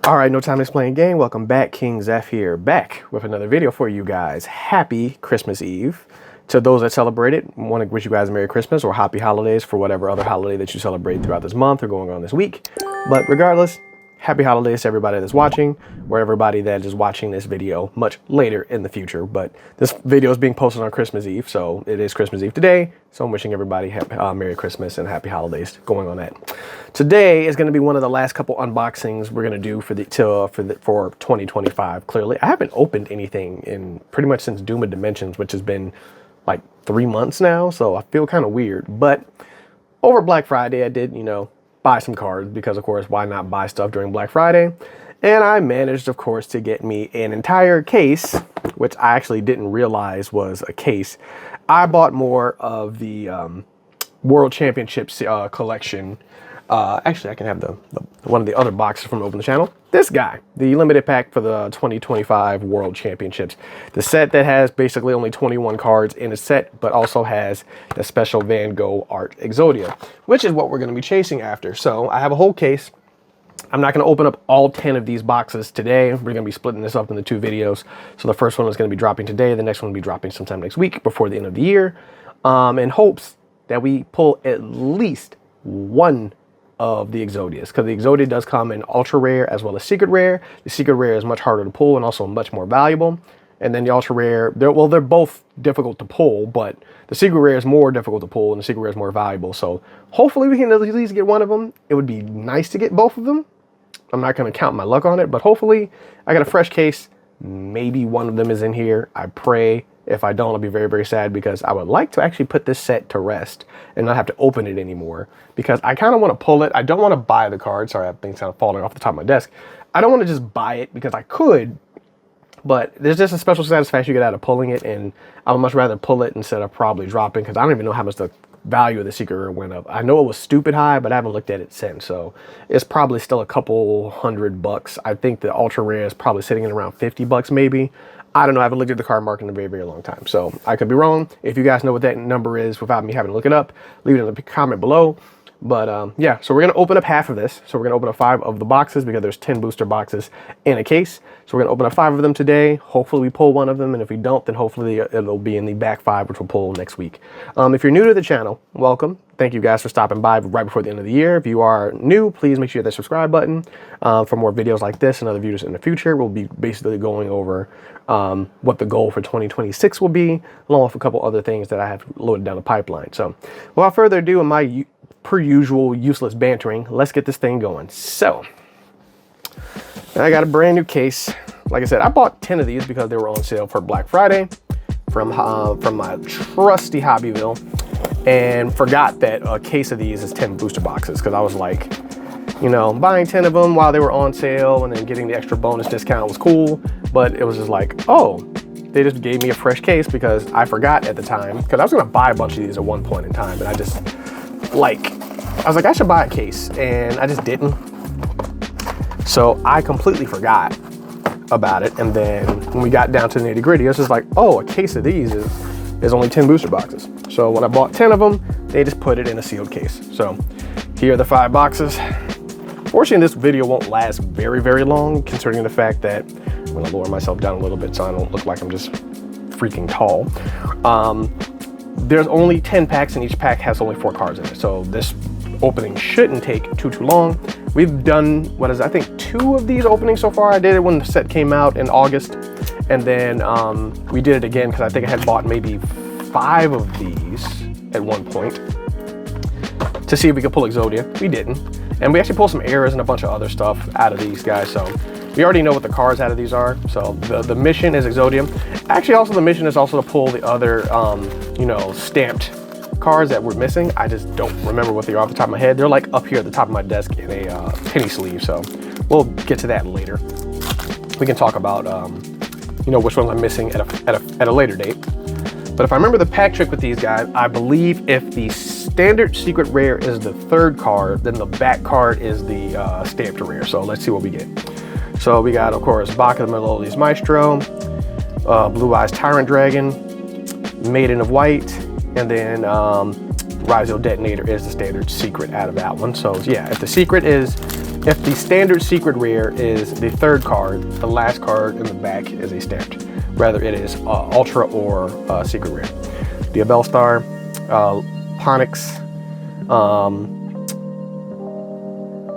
All right, no time to explain game. Welcome back, King Zeph here, back with another video for you guys. Happy Christmas Eve. To those that celebrate it, I want to wish you guys a Merry Christmas or Happy Holidays for whatever other holiday that you celebrate throughout this month or going on this week. But regardless, Happy Holidays to everybody that's watching, or everybody that is watching this video much later in the future. But this video is being posted on Christmas Eve, so it is Christmas Eve today. So I'm wishing everybody Merry Christmas and Happy Holidays going on that. Today is going to be one of the last couple unboxings we're going to do for 2025. Clearly, I haven't opened anything in pretty much since Doom of Dimensions, which has been like 3 months now. So I feel kind of weird. But over Black Friday, I did, buy some cards because, of course, why not buy stuff during Black Friday? And I managed, of course, to get me an entire case, which I actually didn't realize was a case. I bought more of the World Championships collection. Actually, I can have the one of the other boxes from Open the Channel. This guy, the limited pack for the 2025 World Championships. The set that has basically only 21 cards in a set, but also has the special Van Gogh art Exodia, which is what we're going to be chasing after. So I have a whole case. I'm not going to open up all 10 of these boxes today. We're going to be splitting this up into 2 videos. So the first one is going to be dropping today. The next one will be dropping sometime next week before the end of the year, in hopes that we pull at least one of the Exodias, because the Exodia does come in ultra rare as well as secret rare. The secret rare is much harder to pull and also much more valuable. And then the ultra rare, they're both difficult to pull, but the secret rare is more difficult to pull and the secret rare is more valuable. So hopefully we can at least get one of them. It would be nice to get both of them. I'm not going to count my luck on it, but hopefully I got a fresh case. Maybe one of them is in here. I pray. If I don't, I'll be very, very sad, because I would like to actually put this set to rest and not have to open it anymore, because I kind of want to pull it. I don't want to buy the card. Sorry, that thing's kind of falling off the top of my desk. I don't want to just buy it, because I could, but there's just a special satisfaction you get out of pulling it, and I would much rather pull it instead of probably dropping, because I don't even know how much the value of the secret rare went up. I know it was stupid high, but I haven't looked at it since, so it's probably still a couple $100. I think the ultra rare is probably sitting at around $50 maybe. I don't know. I haven't looked at the card market in a very, very long time, so I could be wrong. If you guys know what that number is without me having to look it up, leave it in the comment below. But yeah, so we're going to open up half of this. So we're going to open up 5 of the boxes, because there's 10 booster boxes in a case. So we're going to open up 5 of them today. Hopefully we pull one of them, and if we don't, then hopefully it'll be in the back 5, which we'll pull next week. If you're new to the channel, welcome. Thank you guys for stopping by right before the end of the year. If you are new, please make sure you hit that subscribe button for more videos like this and other videos in the future. We'll be basically going over what the goal for 2026 will be, along with a couple other things that I have loaded down the pipeline. So without further ado, in my per usual useless bantering, let's get this thing going. So I got a brand new case. Like I said, I bought 10 of these because they were on sale for Black Friday from my trusty Hobbyville, and forgot that a case of these is 10 booster boxes, because I was like, buying 10 of them while they were on sale and then getting the extra bonus discount was cool, but it was just like, oh, they just gave me a fresh case, because I forgot at the time, because I was going to buy a bunch of these at one point in time, and I was like, I should buy a case, and I just didn't. So I completely forgot about it, and then when we got down to the nitty gritty, it was just like, oh, a case of these is only 10 booster boxes. So when I bought 10 of them, they just put it in a sealed case. So here are the 5 boxes. Fortunately, this video won't last very, very long, considering the fact that I'm going to lower myself down a little bit so I don't look like I'm just freaking tall. There's only 10 packs, and each pack has only 4 cards in it. So this opening shouldn't take too long. We've done, I think 2 of these openings so far. I did it when the set came out in August. And then we did it again because I think I had bought maybe 5 of these at one point to see if we could pull Exodia. We didn't. And we actually pulled some errors and a bunch of other stuff out of these guys. So we already know what the cards out of these are. So the mission is Exodia. Actually, also the mission is also to pull the other, stamped cards that we're missing. I just don't remember what they are off the top of my head. They're like up here at the top of my desk in a penny sleeve. So we'll get to that later. We can talk about, which ones I'm missing at a later date. But if I remember the pack trick with these guys, I believe if the standard secret rare is the 3rd card, then the back card is the stamped rare. So let's see what we get. So we got, of course, Bach of the Melodies Maestro, Blue Eyes Tyrant Dragon, Maiden of White, and then Rizio Detonator is the standard secret out of that one. So yeah, if the secret is If the standard secret rare is the third card, the last card in the back is a stamped. Whether it is ultra or secret rare. The Bellstar, Ponix,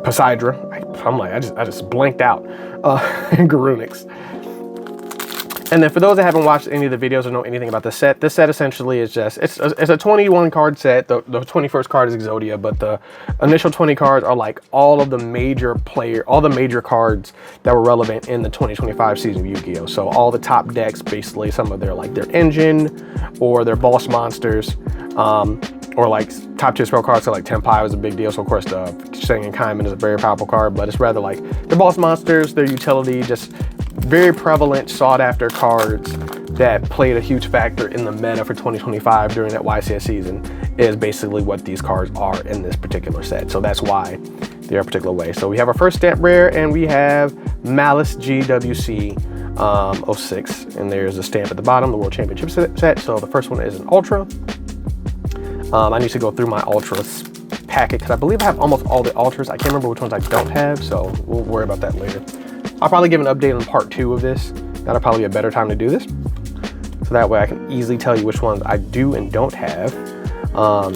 Poseidra. I'm like, I just blanked out. And Garunix. And then for those that haven't watched any of the videos or know anything about this set essentially is just, it's a 21 card set. The 21st card is Exodia, but the initial 20 cards are like all the major cards that were relevant in the 2025 season of Yu-Gi-Oh! So all the top decks, basically some of their engine or their boss monsters, or like top tier spell cards. So like Tenpai was a big deal. So of course the Singing Kaiman is a very powerful card, but it's rather like their boss monsters, their utility, just very prevalent, sought after cards that played a huge factor in the meta for 2025 during that YCS season is basically what these cards are in this particular set. So that's why they're a particular way. So we have our first stamp rare and we have Malice GWC 06. And there's a stamp at the bottom, the World Championship set. So the first one is an Ultra. I need to go through my Ultras packet because I believe I have almost all the Ultras. I can't remember which ones I don't have, so we'll worry about that later. I'll probably give an update on part 2 of this. That'll probably be a better time to do this. So that way I can easily tell you which ones I do and don't have.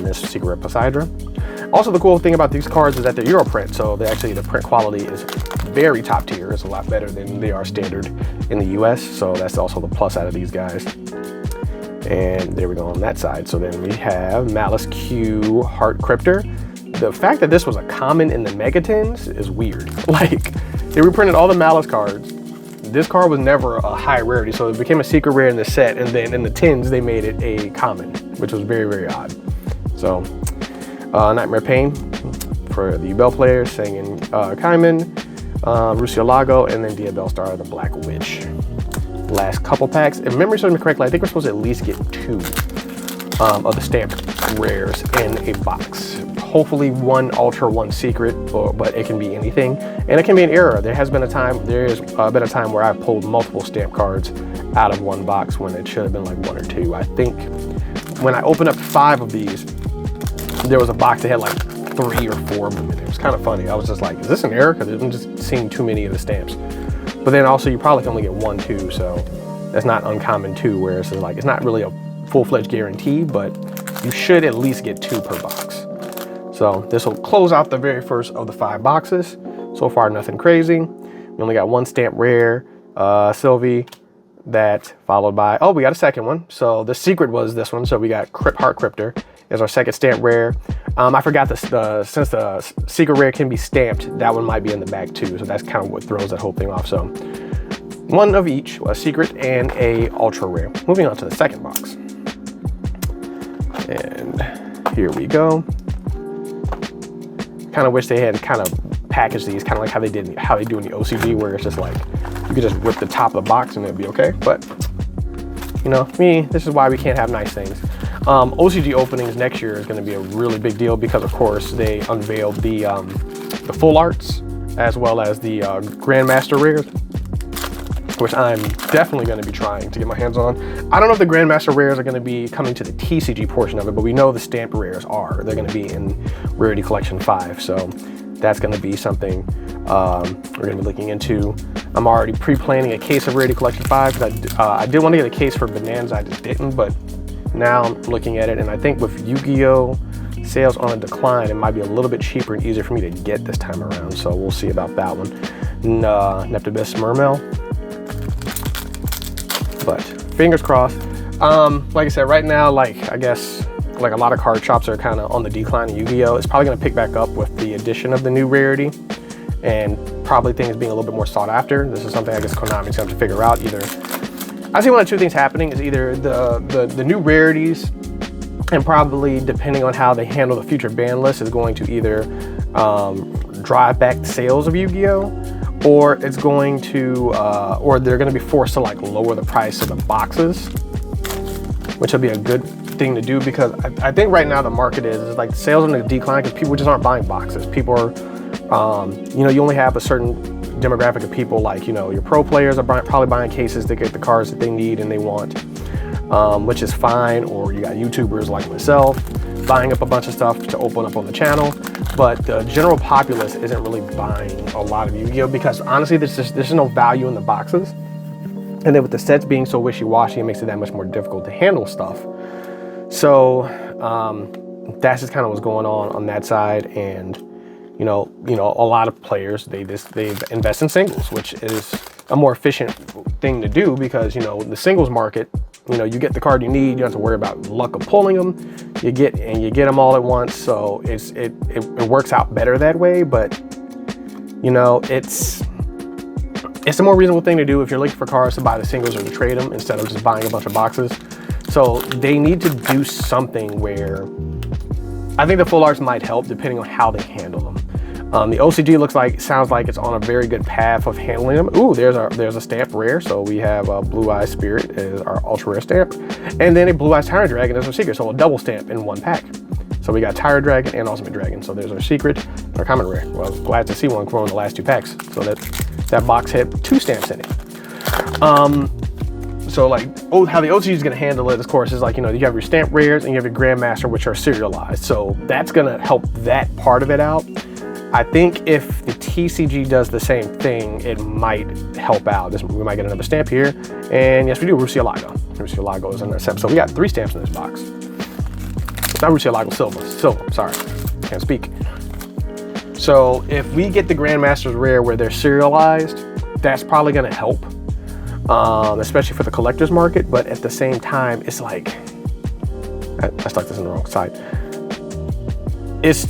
This Secret Rare Poseidra. Also, the cool thing about these cards is that they're Euro print, so the print quality is very top tier. It's a lot better than they are standard in the US, so that's also the plus out of these guys. And there we go on that side. So then we have Malice Q Heart Cryptor. The fact that this was a common in the Megatins is weird. Like, they reprinted all the Malice cards. This card was never a high rarity, so it became a secret rare in the set, and then in the tins, they made it a common, which was very, very odd. So, Nightmare Pain for the Bell players, Singing Kaiman, Rusio Lago, and then Dia Bellstar, the Black Witch. Last couple packs. If memory serves me correctly, I think we're supposed to at least get 2 of the stamped rares in a box. Hopefully 1 ultra, 1 secret, but it can be anything. And it can be an error. There has been a time where I pulled multiple stamp cards out of 1 box when it should have been like 1 or 2. I think when I opened up 5 of these, there was a box that had like 3 or 4 of them in it. It was kind of funny. I was just like, is this an error? Because I'm just seeing too many of the stamps. But then also you probably can only get 1, 2, so that's not uncommon too, where it's like, it's not really a full-fledged guarantee, but you should at least get 2 per box. So this will close out the very first of the 5 boxes. So far, nothing crazy. We only got 1 stamp rare, Sylvie, that followed by, oh, we got a second one. So the secret was this one. So we got Heart Cryptor is our second stamp rare. I forgot since the secret rare can be stamped, that one might be in the back too. So that's kind of what throws that whole thing off. So 1 of each, a secret and a ultra rare. Moving on to the second box. And here we go. Kind of wish they had kind of packaged these kind of like how they do in the OCG, where it's just like you could just rip the top of the box and it'd be okay. But you know, this is why we can't have nice things. OCG openings next year is going to be a really big deal because of course they unveiled the full arts as well as the Grandmaster rares, which I'm definitely going to be trying to get my hands on. I don't know if the Grandmaster rares are going to be coming to the TCG portion of it, but we know the stamped rares are. They're going to be in Rarity Collection 5, so that's going to be something we're going to be looking into. I'm already pre-planning a case of Rarity Collection 5 because I did want to get a case for Bonanza, I just didn't, but now I'm looking at it, and I think with Yu-Gi-Oh! Sales on a decline, it might be a little bit cheaper and easier for me to get this time around, so we'll see about that one. Neptibus Mermail. But fingers crossed. Like I said, right now, like I guess like a lot of card shops are kind of on the decline in Yu-Gi-Oh! It's probably going to pick back up with the addition of the new rarity and probably things being a little bit more sought after. This is something I guess Konami's going to have to figure out. Either I see one of 2 things happening is either the new rarities, and probably depending on how they handle the future ban list, is going to either drive back the sales of Yu-Gi-Oh! Or it's going to, or they're going to be forced to like lower the price of the boxes, which will be a good thing to do because I think right now the market is like sales are in a decline because people just aren't buying boxes. People are, you know, you only have a certain demographic of people, like, you know, your pro players are probably buying cases to get the cards that they need and they want, which is fine. Or you got YouTubers like myself buying up a bunch of stuff to open up on the channel. but the general populace isn't really buying a lot of Yu-Gi-Oh because honestly, there's no value in the boxes. And then with the sets being so wishy-washy, it makes it that much more difficult to handle stuff. So that's just kind of what's going on that side. And you know, a lot of players they invest in singles, which is a more efficient thing to do because the singles market, you get the card you need. You don't have to worry about luck of pulling them. You get them all at once. So it works out better that way. But it's a more reasonable thing to do if you're looking for cards to buy the singles or to trade them instead of just buying a bunch of boxes. So they need to do something where I think the full arts might help depending on how they handle them. The OCG sounds like it's on a very good path of handling them. Ooh, there's a stamp rare. So we have a Blue Eye Spirit is our ultra rare stamp, and then a Blue Eyes Tyrant Dragon is our secret. So a double stamp in one pack. So we got Tyrant Dragon and Ultimate Dragon. So there's our secret, our common rare. Well, I was glad to see one grow in the last 2 packs. So that box had 2 stamps in it. So how the OCG is going to handle it, of course, is you have your stamp rares and you have your Grandmaster, which are serialized. So that's going to help that part of it out. I think if the TCG does the same thing, it might help out. We might get another stamp here. And yes, we do. Rusialago. Rusialago is in there. So we got 3 stamps in this box. Not Rusialago, Silva. Sorry. Can't speak. So if we get the Grandmasters rare where they're serialized, that's probably going to help. Especially for the collector's market. But at the same time, it's I stuck this in the wrong side. It's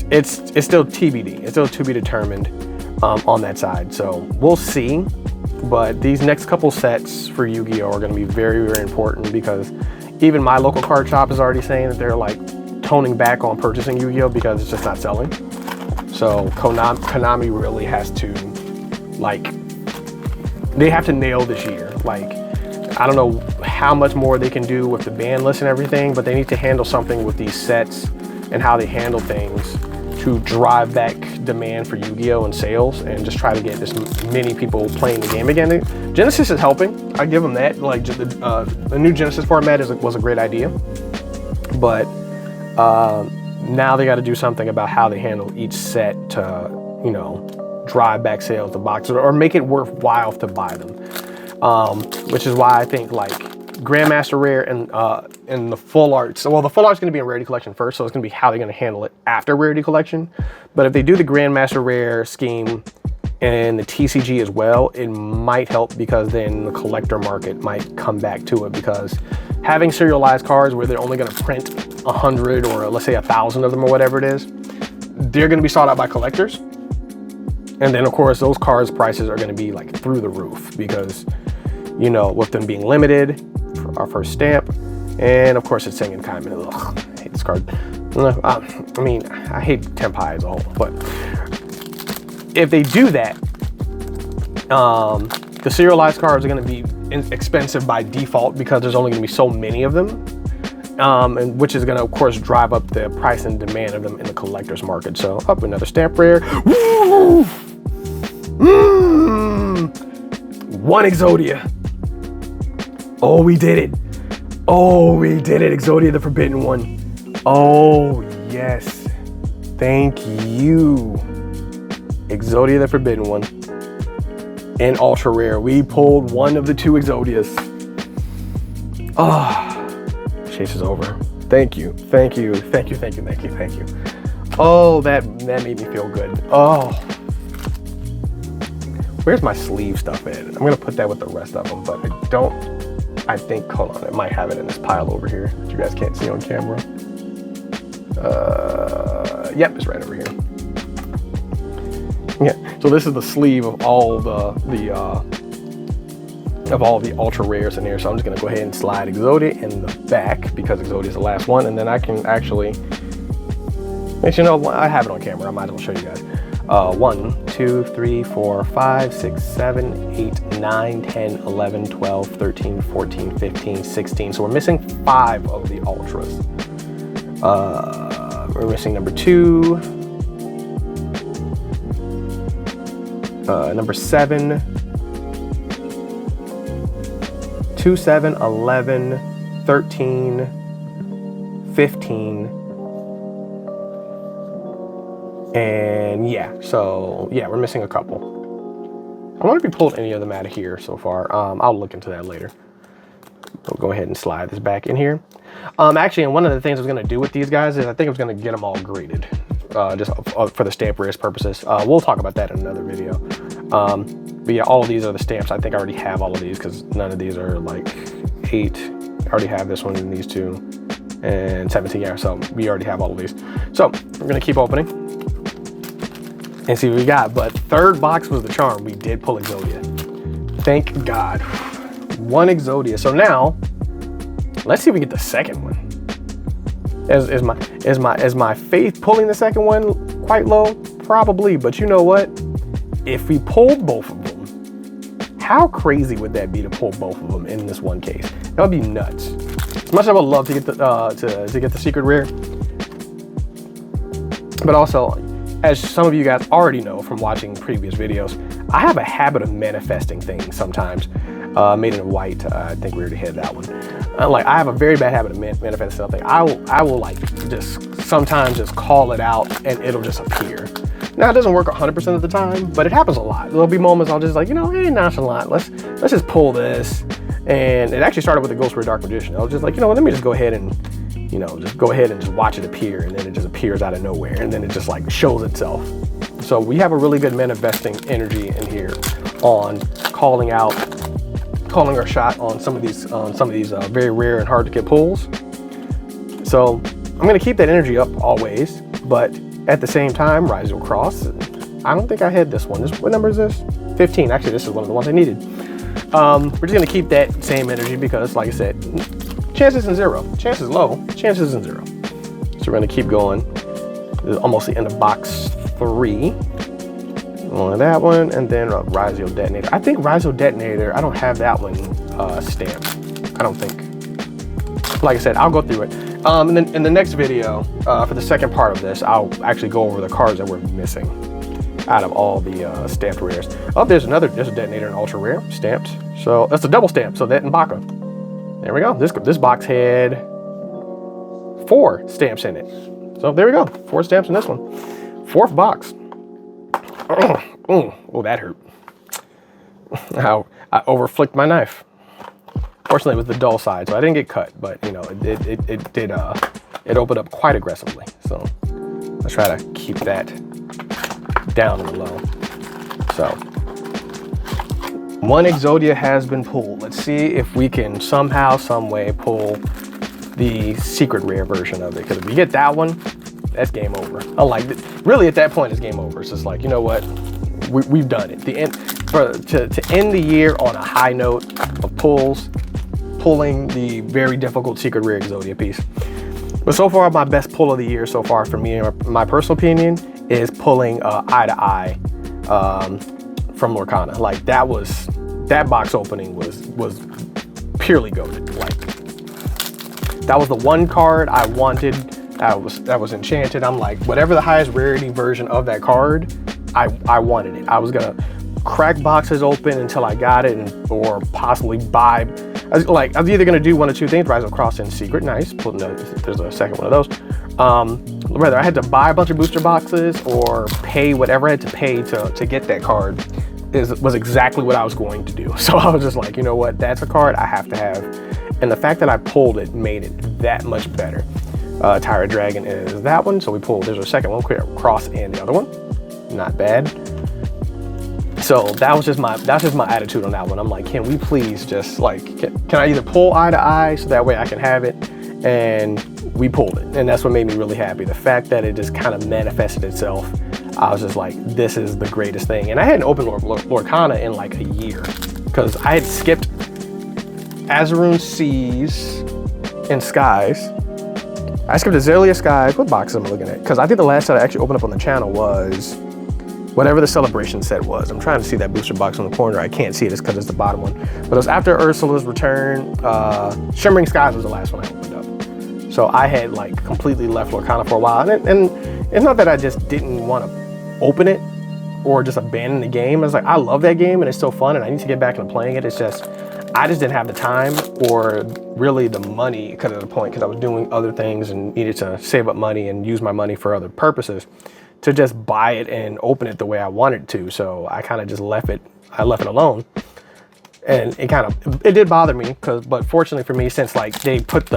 still TBD. It's still to be determined on that side. So we'll see. But these next couple sets for Yu-Gi-Oh are going to be very, very important because even my local card shop is already saying that they're toning back on purchasing Yu-Gi-Oh because it's just not selling. So Konami really has to they have to nail this year. I don't know how much more they can do with the ban list and everything, but they need to handle something with these sets and how they handle things to drive back demand for Yu-Gi-Oh and sales and just try to get as many people playing the game again. Genesis is helping. I give them that. The new Genesis format was a great idea, but now they got to do something about how they handle each set to drive back sales to boxes or make it worthwhile to buy them. Which is why I think Grandmaster Rare and the full art. So, the full art's going to be in Rarity Collection first, so it's going to be how they're going to handle it after Rarity Collection. But if they do the Grandmaster Rare scheme and the TCG as well, it might help because then the collector market might come back to it because having serialized cards where they're only going to print 100 or let's say 1,000 of them or whatever it is, they're going to be sought out by collectors. And then of course those cards prices are going to be through the roof because with them being limited for our first stamp, and of course it's Singing Kaiman. Ugh, I hate this card. I mean, I hate Tenpai as a whole, but if they do that, the serialized cards are going to be expensive by default because there's only going to be so many of them, and which is going to of course drive up the price and demand of them in the collector's market. So up another stamp rare. Woo! One Exodia. Oh, we did it. Exodia the Forbidden One. Oh, yes. Thank you. Exodia the Forbidden One. And Ultra Rare. We pulled one of the 2 Exodias. Chase is over. Thank you. Oh, that made me feel good. Oh. Where's my sleeve stuff at? I'm going to put that with the rest of them, but I think, hold on, it might have it in this pile over here that you guys can't see on camera. Yep, it's right over here. Yeah, so this is the sleeve of all the ultra rares in here. So I'm just gonna go ahead and slide Exodia in the back because Exodia is the last one, and then I can actually I have it on camera. I might as well show you guys. 1, 2, 3, 4, 5, 6, 7, 8, 9, 10, 11, 12, 13, 14, 15, 16. So we're missing 5 of the ultras. We're missing number 2, number 7, 2, 7, 11, 13, 15, And yeah, so yeah, we're missing a couple. I wonder if we pulled any of them out of here so far. I'll look into that later. We'll go ahead and slide this back in here. Actually, and one of the things I was going to do with these guys is I think I was going to get them all graded, just for the stamp rares purposes. We'll talk about that in another video. But yeah, all of these are the stamps. I think I already have all of these because none of these are like 8. I already have this one and these 2 and 17. Yeah, so we already have all of these. So we're going to keep opening and see what we got. But third box was the charm. We did pull Exodia. Thank God. 1 Exodia. So now let's see if we get the second one. Is my faith pulling the second one quite low? Probably, but you know what? If we pulled both of them, how crazy would that be to pull both of them in this one case? That would be nuts. As much as I would love to get the to get the secret rare, but also, as some of you guys already know from watching previous videos, I have a habit of manifesting things sometimes. Made in white, I think we already had that one. Like, I have a very bad habit of manifesting something. I will like just sometimes just call it out and it'll just appear. Now, it doesn't work 100% of the time, but it happens a lot. There'll be moments I'll just like, you know, hey, nonchalant, let's just pull this. And it actually started with the Ghost for a Dark Magician. I was just like, you know what, let me just go ahead and, you know, just go ahead and just watch it appear, and then it just appears out of nowhere, and then it just like shows itself. So we have a really good manifesting energy in here on calling our shot on some of these very rare and hard to get pulls. So I'm gonna keep that energy up always, but at the same time, Rise Will Cross. I don't think I had this one. What number is this? 15. Actually, this is one of the ones I needed. We're just gonna keep that same energy because, like I said, chances isn't 0. Chances low. Chances isn't 0. So we're gonna keep going. This is almost the end of box 3. On that one, and then Rise-O Detonator. I think Rise-O Detonator, I don't have that one stamped. I don't think. Like I said, I'll go through it. And then in the next video, for the second part of this, I'll actually go over the cards that we're missing out of all the stamped rares. Oh, there's a Detonator and Ultra Rare stamped. So that's a double stamp. So that and Baka. There we go. This box had 4 stamps in it. So there we go. 4 stamps in this one. 4th box. Oh, that hurt. How I overflicked my knife. Fortunately, it was the dull side, so I didn't get cut, but you know, it did opened up quite aggressively. So let's try to keep that down on the low. So 1 Exodia has been pulled. Let's see if we can somehow, some way pull the secret rare version of it. Because if we get that one, that's game over. Really at that point, it's game over. It's just like, you know what, we've done it. To end the year on a high note of pulling the very difficult secret rare Exodia piece. But so far, my best pull of the year so far for me, my personal opinion, is pulling Eye to Eye from Lorcana. Like that box opening was purely goated. Like that was the one card I wanted. That was enchanted. I'm like, whatever the highest rarity version of that card, I wanted it. I was gonna crack boxes open until I got it, or possibly buy. I was either gonna do one of 2 things: Rise of Cross in secret, nice. There's a second one of those. Rather, I had to buy a bunch of booster boxes or pay whatever I had to pay to get that card. Was exactly what I was going to do. So I was just like, you know what? That's a card I have to have, and the fact that I pulled it made it that much better. Tyrant Dragon is that one, so we pulled. There's a second one, Cross, and the other one. Not bad. So that's just my attitude on that one. I'm like, can we please just like, can I either pull Eye to Eye so that way I can have it? And we pulled it, and that's what made me really happy. The fact that it just kind of manifested itself. I was just like, this is the greatest thing. And I hadn't opened Lorcana in like a year because I had skipped Azarune Seas and Skies. I skipped Azalea Skies. What box am I looking at? Because I think the last set I actually opened up on the channel was whatever the celebration set was. I'm trying to see that booster box on the corner. I can't see it. It's because it's the bottom one. But it was after Ursula's return. Shimmering Skies was the last one I opened up. So I had like completely left Lorcana for a while. And it's not that I just didn't want to open it or just abandon the game. I was like, I love that game and it's so fun and I need to get back into playing it. It's just, I just didn't have the time or really the money because I was doing other things and needed to save up money and use my money for other purposes to just buy it and open it the way I wanted to. So I kind of just left it alone. And it did bother me, but fortunately for me, since like they kind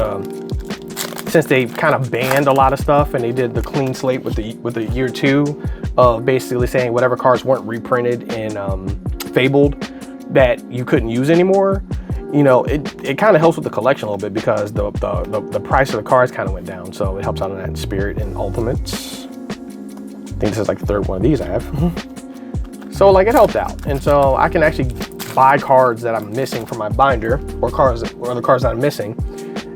of banned a lot of stuff and they did the clean slate with the year 2 of basically saying whatever cards weren't reprinted in Fabled that you couldn't use anymore, you know, it kind of helps with the collection a little bit because the price of the cards kind of went down. So it helps out in that spirit and Ultimates. I think this is like the 3rd one of these I have. So like it helped out. And so I can actually buy cards that I'm missing from my binder or the cards that I'm missing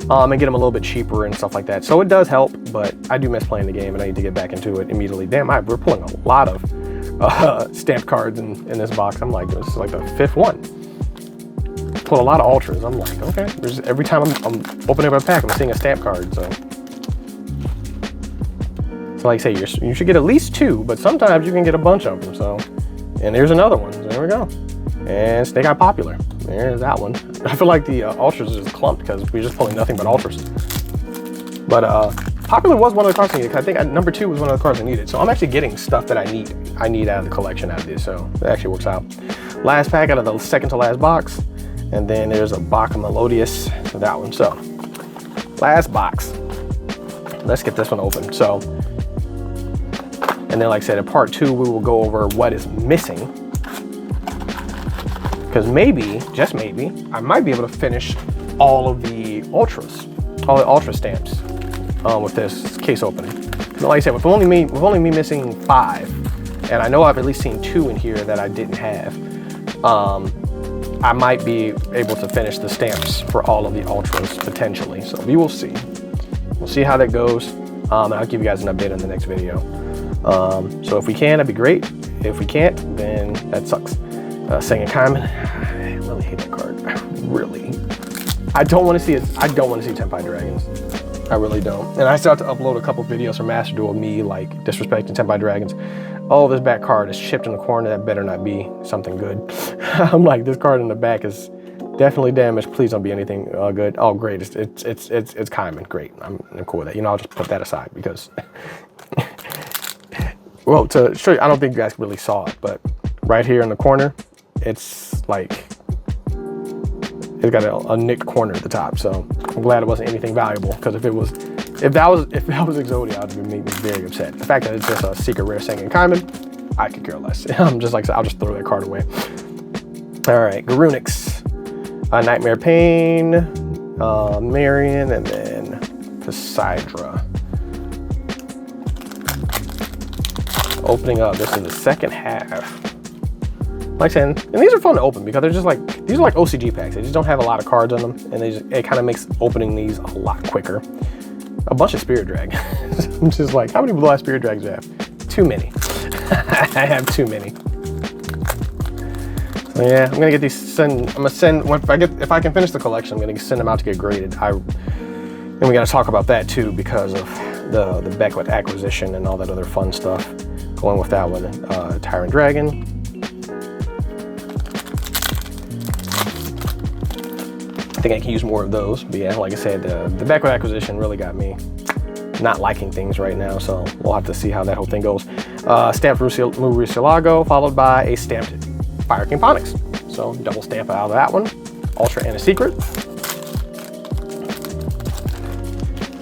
and get them a little bit cheaper and stuff like that. So it does help, but I do miss playing the game and I need to get back into it immediately. Damn, we're pulling a lot of stamped cards in this box. I'm like, this is like the 5th one. Pull a lot of ultras. I'm like, okay. Every time I'm opening up a pack, I'm seeing a stamp card. So like I say, you should get at least 2, but sometimes you can get a bunch of them. So, and there's another one. There we go. And Snake Eye Popular. There's that one. I feel like the ultras is clumped because we're just pulling nothing but ultras. But Popular was one of the cards I needed. I think number 2 was one of the cards I needed. So I'm actually getting stuff that I need out of the collection out of this. So it actually works out. Last pack out of the second to last box. And then there's a Baka Melodious for that one. So last box. Let's get this one open. So, and then like I said, in part 2, we will go over what is missing. Because maybe, just maybe, I might be able to finish all of the ultras, all the ultra stamps with this case opening. But like I said, with only me missing 5, and I know I've at least seen 2 in here that I didn't have, I might be able to finish the stamps for all of the ultras potentially. So we will see. We'll see how that goes. And I'll give you guys an update on the next video. So if we can, that'd be great. If we can't, then that sucks. Singing Kaiman, I really hate that card. Really, I don't want to see it. I don't want to see Tenpai Dragons. I really don't. And I still have to upload a couple videos from Master Duel of me like disrespecting Tenpai Dragons. Oh, this back card is chipped in the corner. That better not be something good. I'm like, this card in the back is definitely damaged. Please don't be anything good. Oh, great. It's Kaiman. Great. I'm cool with that. You know, I'll just put that aside because. Well, to show you, I don't think you guys really saw it, but right here in the corner. It's like, it's got a nicked corner at the top. So I'm glad it wasn't anything valuable because if that was Exodia, I'd be making me very upset. The fact that it's just a secret rare Singing Kaiman, I could care less. I'm just like, I'll just throw that card away. All right, Garunix, Nightmare Pain, Marion, and then Poseidra. Opening up, this is the second half. Like I said, and these are fun to open because they're just like, these are like OCG packs. They just don't have a lot of cards on them, and it kind of makes opening these a lot quicker. A bunch of Spirit Dragons. I'm just like, how many Blue Eye Spirit Dragons do you have? Too many. I have too many. So yeah, I'm gonna get these if I can finish the collection, I'm gonna send them out to get graded. And we gotta talk about that too because of the Beckwith acquisition and all that other fun stuff going with that one. Tyrant Dragon. I think I can use more of those, but yeah, like I said, the Beckwith acquisition really got me not liking things right now, so we'll have to see how that whole thing goes. Stamped Murcielago, followed by a stamped Fire King Ponix. So double stamp out of that one. Ultra and a secret.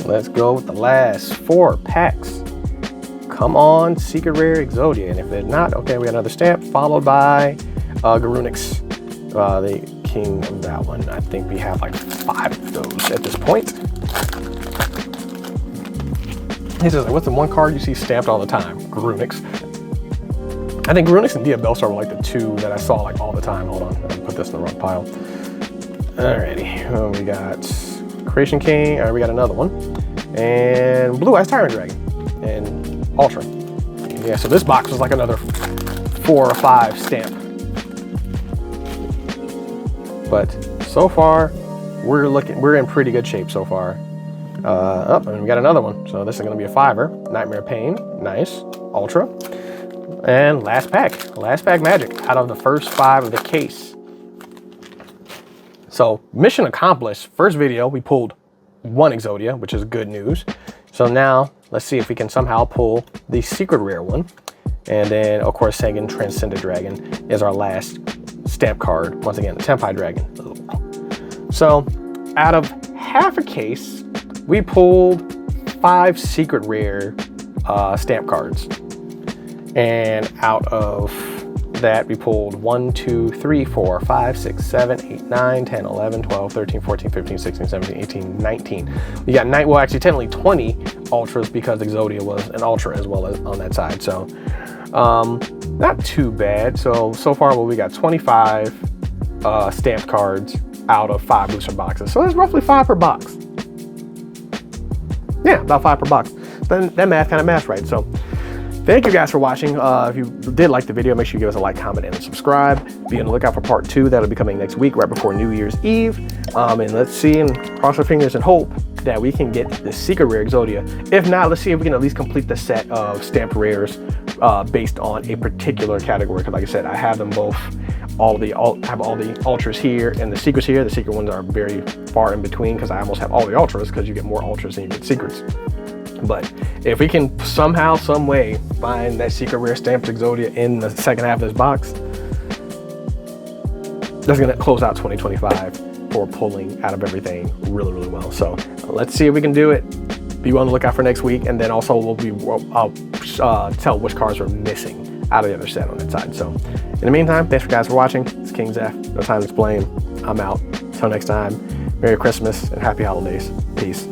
Let's go with the last 4 packs. Come on, secret rare Exodia, and if they're not, okay, we got another stamp, followed by Garunix, the king of that one. I think we have like 5 of those at this point. This is like, what's the one card you see stamped all the time? Garunix. I think Garunix and Diabellstar were like the 2 that I saw like all the time. Hold on, I'm gonna put this in the wrong pile. Alrighty, we got Creation King. All right, we got another one, and Blue Eyes Tyrant Dragon and Ultra. Yeah, so this box was like another 4 or 5 stamp. But so far, we're in pretty good shape so far. And we got another one. So this is gonna be a 5er. Nightmare Pain, nice. Ultra. And last pack magic out of the first 5 of the case. So mission accomplished. First video, we pulled 1 Exodia, which is good news. So now let's see if we can somehow pull the secret rare one. And then, of course, Sagan Transcended Dragon is our last stamp card. Once again, the Tenpai Dragon. So, out of half a case, we pulled 5 secret rare stamp cards. And out of that, we pulled 1, 2, 3, 4, 5, 6, 7, 8, 9, 10, 11, 12, 13, 14, 15, 16, 17, 18, 19. We got well, actually technically 20 ultras because Exodia was an ultra as well as on that side. So not too bad. So far, well, we got 25 stamped cards out of 5 booster boxes. So that's roughly 5 per box. Yeah, about 5 per box. Then that math kind of maths right. So thank you guys for watching. If you did like the video, make sure you give us a like, comment, and subscribe. Be on the lookout for part 2. That'll be coming next week, right before New Year's Eve. And let's see and cross our fingers and hope that we can get the secret rare Exodia. If not, let's see if we can at least complete the set of stamped rares based on a particular category. Because like I said, I have them both. I have all the ultras here and the secrets here. The secret ones are very far in between because I almost have all the ultras because you get more ultras than you get secrets. But if we can somehow, some way find that secret rare stamped Exodia in the second half of this box, that's going to close out 2025 for pulling out of everything really, really well. So let's see if we can do it. Be on the lookout for next week. And then also I'll tell which cards are missing out of the other set on that side. So in the meantime, thanks guys for watching. It's King Zeph. No time to explain. I'm out. Until next time, Merry Christmas and Happy Holidays. Peace.